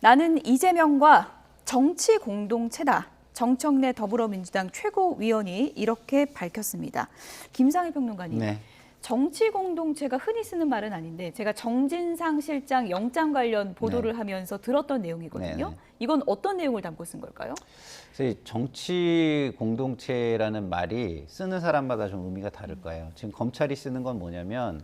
나는 이재명과 정치 공동체다. 정청래 더불어민주당 최고위원이 이렇게 밝혔습니다. 김상일 평론가님, 네. 정치 공동체가 흔히 쓰는 말은 아닌데 제가 정진상 실장 영장 관련 보도를 하면서 들었던 내용이거든요. 이건 어떤 내용을 담고 쓴 걸까요? 정치 공동체라는 말이 쓰는 사람마다 좀 의미가 다를 거예요. 지금 검찰이 쓰는 건 뭐냐면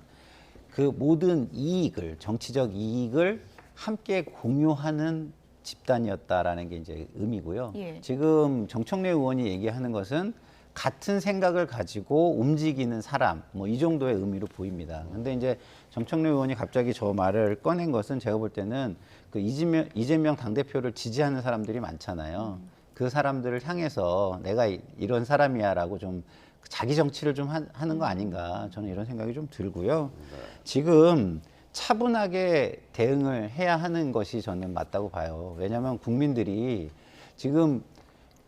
그 모든 이익을, 정치적 이익을 함께 공유하는 집단이었다라는 게 이제 의미고요. 지금 정청래 의원이 얘기하는 것은 같은 생각을 가지고 움직이는 사람, 뭐 이 정도의 의미로 보입니다. 근데 이제 정청래 의원이 갑자기 저 말을 꺼낸 것은 제가 볼 때는 그 이재명 당대표를 지지하는 사람들이 많잖아요. 그 사람들을 향해서 내가 이런 사람이야라고 좀 자기 정치를 좀 하는 거 아닌가, 저는 이런 생각이 좀 들고요. 지금 차분하게 대응을 해야 하는 것이 저는 맞다고 봐요. 왜냐하면 국민들이 지금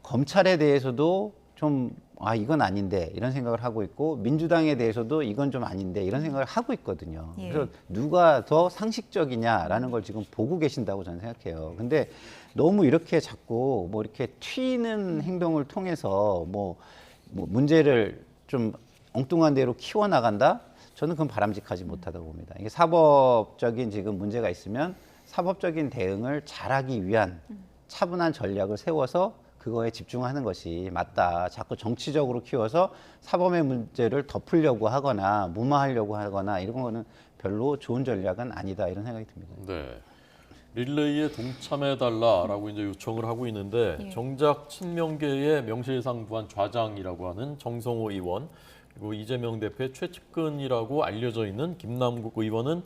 검찰에 대해서도 좀 이건 아닌데 이런 생각을 하고 있고, 민주당에 대해서도 이건 좀 아닌데 이런 생각을 하고 있거든요. 그래서 누가 더 상식적이냐라는 걸 지금 보고 계신다고 저는 생각해요. 근데 너무 이렇게 자꾸 뭐 이렇게 튀는 행동을 통해서 뭐 문제를 좀 엉뚱한 대로 키워나간다? 저는 그건 바람직하지 못하다고 봅니다. 이게 사법적인 지금 문제가 있으면 사법적인 대응을 잘하기 위한 차분한 전략을 세워서 그거에 집중하는 것이 맞다. 자꾸 정치적으로 키워서 사법의 문제를 덮으려고 하거나 무마하려고 하거나 이런 거는 별로 좋은 전략은 아니다, 이런 생각이 듭니다. 네. 릴레이에 동참해달라라고 이제 요청을 하고 있는데 정작 친명계의 명실상부한 좌장이라고 하는 정성호 의원, 그리고 이재명 대표의 최측근이라고 알려져 있는 김남국 의원은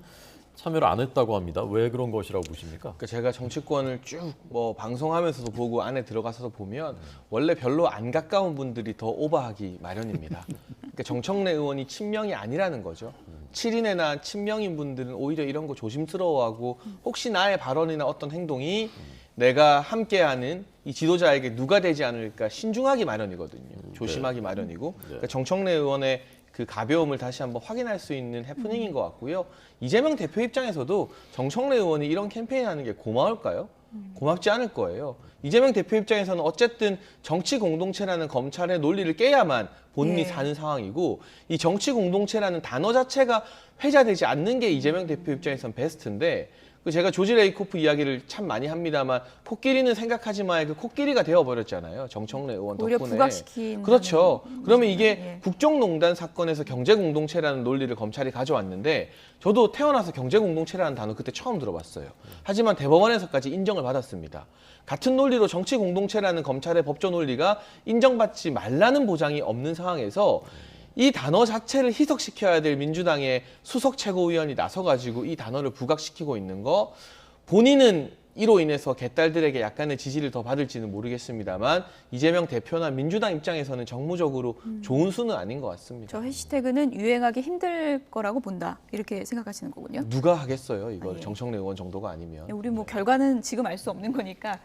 참여를 안 했다고 합니다. 왜 그런 것이라고 보십니까? 그러니까 제가 정치권을 쭉 뭐 방송하면서도 보고 안에 들어가서도 보면 원래 별로 안 가까운 분들이 더 오버하기 마련입니다. 그러니까 정청래 의원이 친명이 아니라는 거죠. 7인회나 친명인 분들은 오히려 이런 거 조심스러워하고 혹시 나의 발언이나 어떤 행동이 내가 함께하는 이 지도자에게 누가 되지 않을까 신중하기 마련이거든요. 조심하기 마련이고 그러니까 정청래 의원의 그 가벼움을 다시 한번 확인할 수 있는 해프닝인 것 같고요. 이재명 대표 입장에서도 정청래 의원이 이런 캠페인하는 게 고마울까요? 고맙지 않을 거예요. 이재명 대표 입장에서는 어쨌든 정치 공동체라는 검찰의 논리를 깨야만 본인이 사는 상황이고, 이 정치 공동체라는 단어 자체가 회자되지 않는 게 이재명 대표 입장에서는 베스트인데, 제가 조지 레이코프 이야기를 참 많이 합니다만 코끼리는 생각하지 마의 그 코끼리가 되어버렸잖아요. 정청래 의원 덕분에. 오히려 부각시킨. 그렇죠. 그러면 이게 국정농단 사건에서 경제공동체라는 논리를 검찰이 가져왔는데, 저도 태어나서 경제공동체라는 단어 그때 처음 들어봤어요. 하지만 대법원에서까지 인정을 받았습니다. 같은 논리로 정치공동체라는 검찰의 법조 논리가 인정받지 말라는 보장이 없는 상황에서 이 단어 자체를 희석시켜야 될 민주당의 수석 최고위원이 나서가지고 이 단어를 부각시키고 있는 거, 본인은 이로 인해서 개딸들에게 약간의 지지를 더 받을지는 모르겠습니다만 이재명 대표나 민주당 입장에서는 정무적으로 좋은 수는 아닌 것 같습니다. 저 해시태그는 유행하기 힘들 거라고 본다, 이렇게 생각하시는 거군요. 누가 하겠어요, 이걸. 정청래 의원 정도가 아니면. 우리 뭐 결과는 지금 알 수 없는 거니까.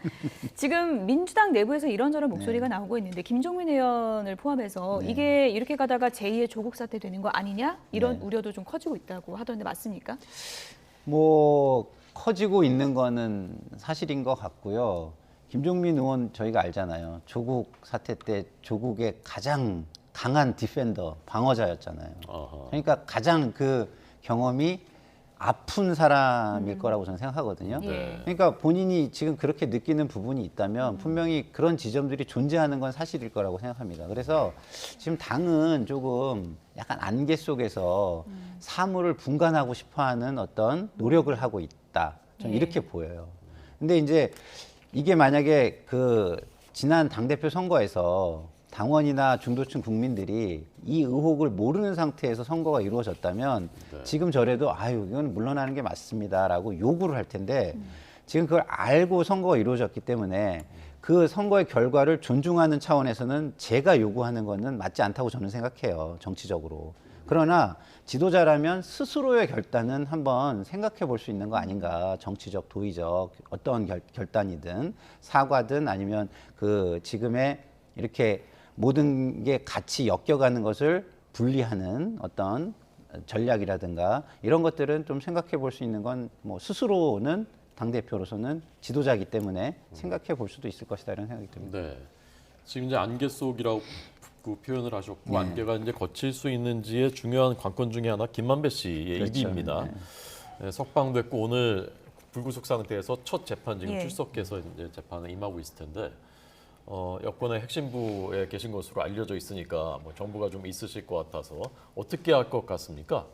지금 민주당 내부에서 이런저런 목소리가 나오고 있는데 김종민 의원을 포함해서 이게 이렇게 가다가 제2의 조국 사태 되는 거 아니냐, 이런 우려도 좀 커지고 있다고 하던데 맞습니까? 뭐 커지고 있는 거는 사실인 것 같고요. 김종민 의원 저희가 알잖아요. 조국 사태 때 조국의 가장 강한 디펜더, 방어자였잖아요. 그러니까 가장 그 경험이 아픈 사람일 거라고 저는 생각하거든요. 그러니까 본인이 지금 그렇게 느끼는 부분이 있다면 분명히 그런 지점들이 존재하는 건 사실일 거라고 생각합니다. 그래서 지금 당은 조금 약간 안개 속에서 사물을 분간하고 싶어하는 어떤 노력을 하고 있다. 저는 이렇게 보여요. 근데 이제 이게 만약에 그 지난 당대표 선거에서 당원이나 중도층 국민들이 이 의혹을 모르는 상태에서 선거가 이루어졌다면 지금 저래도 이건 물러나는 게 맞습니다라고 요구를 할 텐데, 지금 그걸 알고 선거가 이루어졌기 때문에 그 선거의 결과를 존중하는 차원에서는 제가 요구하는 거는 맞지 않다고 저는 생각해요, 정치적으로. 그러나 지도자라면 스스로의 결단은 한번 생각해 볼 수 있는 거 아닌가. 정치적, 도의적 어떤 결단이든 사과든 아니면 그 지금의 이렇게 모든 게 같이 엮여가는 것을 분리하는 어떤 전략이라든가 이런 것들은 좀 생각해 볼 수 있는 건 뭐 스스로는 당대표로서는 지도자이기 때문에 생각해 볼 수도 있을 것이다 이런 생각이 듭니다. 네. 지금 이제 안개 속이라고 그 표현을 하셨고 안개가 이제 거칠 수 있는지의 중요한 관건 중에 하나 김만배 씨의 그렇죠. 입입니다. 네, 석방됐고 오늘 불구속 상태에서 첫 재판 지금 예. 출석해서 이제 재판에 임하고 있을 텐데 여권의 핵심부에 계신 것으로 알려져 있으니까 뭐 정보가 좀 있으실 것 같아서 어떻게 할 것 같습니까?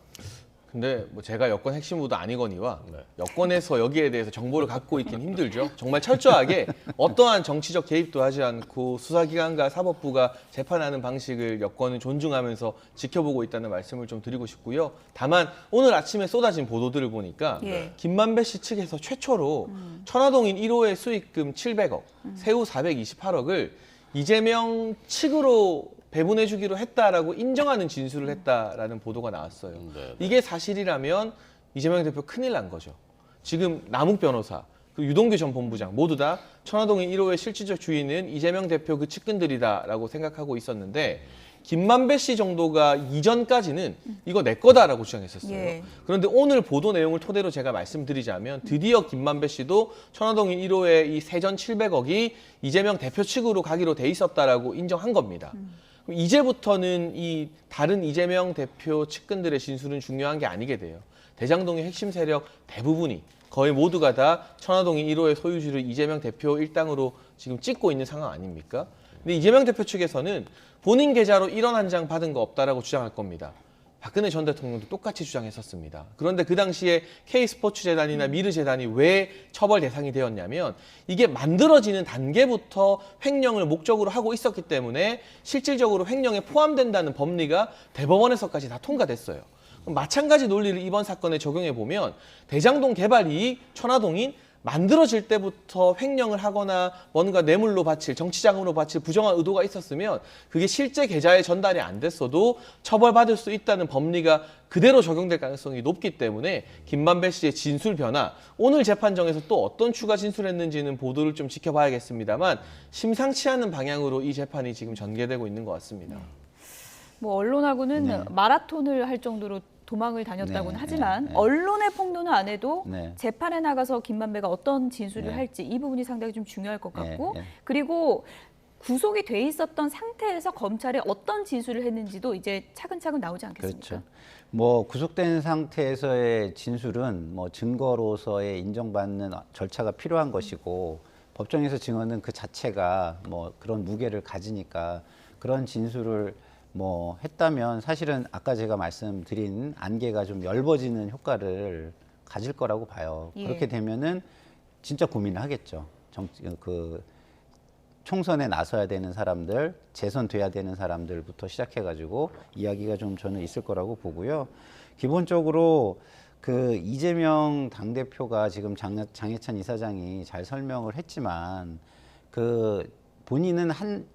근데 뭐 제가 여권 핵심부도 아니거니와 네. 여권에서 여기에 대해서 정보를 갖고 있긴 힘들죠. 정말 철저하게 어떠한 정치적 개입도 하지 않고 수사기관과 사법부가 재판하는 방식을 여권은 존중하면서 지켜보고 있다는 말씀을 좀 드리고 싶고요. 다만 오늘 아침에 쏟아진 보도들을 보니까 예. 김만배 씨 측에서 최초로 천화동인 1호의 수익금 700억, 세후 428억을 이재명 측으로 배분해주기로 했다라고 인정하는 진술을 했다라는 보도가 나왔어요. 네. 이게 사실이라면 이재명 대표 큰일 난 거죠. 지금 남욱 변호사, 그 유동규 전 본부장 모두 다 천화동인 1호의 실질적 주인은 이재명 대표 그 측근들이다라고 생각하고 있었는데 김만배 씨 정도가 이전까지는 이거 내 거다라고 주장했었어요. 예. 그런데 오늘 보도 내용을 토대로 제가 말씀드리자면 드디어 김만배 씨도 천화동인 1호의 이 세전 700억이 이재명 대표 측으로 가기로 돼 있었다라고 인정한 겁니다. 그럼 이제부터는 이 다른 이재명 대표 측근들의 진술은 중요한 게 아니게 돼요. 대장동의 핵심 세력 대부분이 거의 모두가 다 천화동인 1호의 소유주를 이재명 대표 일당으로 지금 찍고 있는 상황 아닙니까? 근데 이재명 대표 측에서는 본인 계좌로 1원 한 장 받은 거 없다라고 주장할 겁니다. 박근혜 전 대통령도 똑같이 주장했었습니다. 그런데 그 당시에 K스포츠재단이나 미르재단이 왜 처벌 대상이 되었냐면 이게 만들어지는 단계부터 횡령을 목적으로 하고 있었기 때문에 실질적으로 횡령에 포함된다는 법리가 대법원에서까지 다 통과됐어요. 그럼 마찬가지 논리를 이번 사건에 적용해 보면 대장동 개발 이익 천화동인 만들어질 때부터 횡령을 하거나 뭔가 뇌물로 바칠, 정치자금으로 바칠 부정한 의도가 있었으면 그게 실제 계좌에 전달이 안 됐어도 처벌받을 수 있다는 법리가 그대로 적용될 가능성이 높기 때문에 김만배 씨의 진술 변화, 오늘 재판정에서 또 어떤 추가 진술했는지는 보도를 좀 지켜봐야겠습니다만 심상치 않은 방향으로 이 재판이 지금 전개되고 있는 것 같습니다. 뭐 언론하고는 네. 마라톤을 할 정도로 도망을 다녔다고는 네, 하지만 네. 언론의 폭로는 안 해도 네. 재판에 나가서 김만배가 어떤 진술을 네. 할지 이 부분이 상당히 좀 중요할 것 같고 네, 네. 그리고 구속이 돼 있었던 상태에서 검찰이 어떤 진술을 했는지도 이제 차근차근 나오지 않겠습니까? 그렇죠. 뭐 구속된 상태에서의 진술은 뭐 증거로서의 인정받는 절차가 필요한 것이고 법정에서 증언은 그 자체가 뭐 그런 무게를 가지니까 그런 진술을 뭐 했다면 사실은 아까 제가 말씀드린 안개가 좀 엷어지는 효과를 가질 거라고 봐요. 예. 그렇게 되면은 진짜 고민을 하겠죠. 그 총선에 나서야 되는 사람들, 재선돼야 되는 사람들부터 시작해가지고 이야기가 좀 저는 있을 거라고 보고요. 기본적으로 그 이재명 당대표가 지금 장해찬 이사장이 잘 설명을 했지만 그 본인은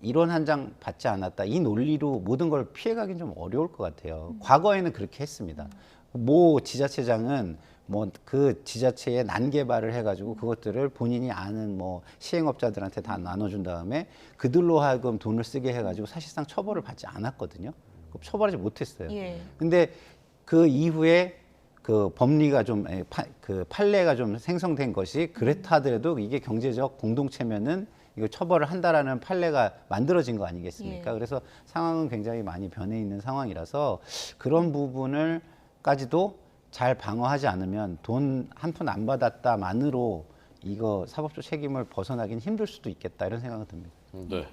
1원 한 장 받지 않았다. 이 논리로 모든 걸 피해가긴 좀 어려울 것 같아요. 과거에는 그렇게 했습니다. 모 지자체장은 뭐 그 지자체에 난개발을 해가지고 그것들을 본인이 아는 뭐 시행업자들한테 다 나눠준 다음에 그들로 하여금 돈을 쓰게 해가지고 사실상 처벌을 받지 않았거든요. 처벌하지 못했어요. 예. 근데 그 이후에 그 법리가 좀 그 판례가 좀 생성된 것이 그렇다 하더라도 이게 경제적 공동체면은 이거 처벌을 한다라는 판례가 만들어진 거 아니겠습니까? 예. 그래서 상황은 굉장히 많이 변해 있는 상황이라서 그런 부분을까지도 잘 방어하지 않으면 돈 한 푼 안 받았다만으로 이거 사법적 책임을 벗어나긴 힘들 수도 있겠다 이런 생각은 듭니다. 네.